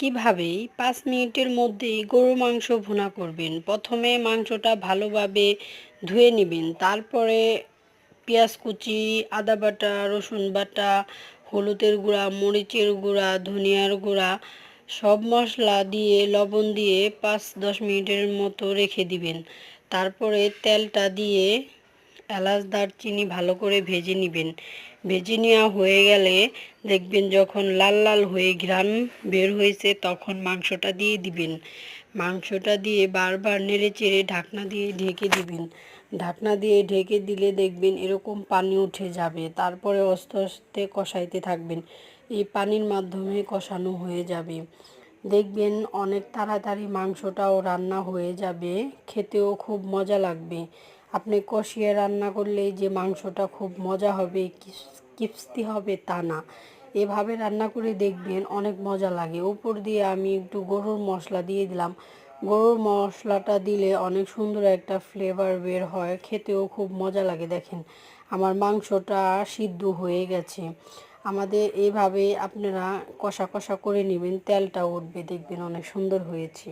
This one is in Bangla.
একইভাবেই ৫ মিনিটের মধ্যেই গরুর মাংস ভুনা করবেন। প্রথমে মাংসটা ভালোভাবে ধুয়ে নিবেন। তারপরে পেঁয়াজ কুচি, আদা বাটা, রসুন বাটা, হলুদের গুঁড়া, মরিচের গুঁড়া, ধনিয়ার গুঁড়া সব মশলা দিয়ে লবণ দিয়ে ৫-১০ মিনিটের মতো রেখে দিবেন। তারপরে তেলটা দিয়ে এলাচ দারচিনি ভালো করে ভেজে নিবেন। ভেজে নেওয়া হয়ে গেলে দেখবেন যখন লাল লাল হয়ে ঘ্রাণ বের হয়েছে তখন মাংসটা দিয়ে দিবেন। মাংসটা দিয়ে বারবার নেড়ে চেড়ে ঢাকনা দিয়ে ঢেকে দিবেন। ঢাকনা দিয়ে ঢেকে দিলে দেখবেন এরকম পানি উঠে যাবে। তারপরে আস্তে আস্তে কষাইতে থাকবেন। এই পানির মাধ্যমে কষানো হয়ে যাবে। দেখবেন অনেক তাড়াতাড়ি মাংসটাও রান্না হয়ে যাবে, খেতেও খুব মজা লাগবে। আপনি কষিয়ে রান্না করলেই যে মাংসটা খুব মজা হবে, ক্রিস্পি হবে তা না। এভাবে রান্না করে দেখবেন অনেক মজা লাগে। উপর দিয়ে আমি একটু গরুর মশলা দিয়ে দিলাম। গরুর মশলাটা দিলে অনেক সুন্দর একটা ফ্লেভার বের হয়, খেতেও খুব মজা লাগে। দেখেন আমার মাংসটা সিদ্ধ হয়ে গেছে। আমাদের এইভাবে আপনারা কষা কষা করে নেবেন, তেলটা উঠবে, দেখবেন অনেক সুন্দর হয়েছে।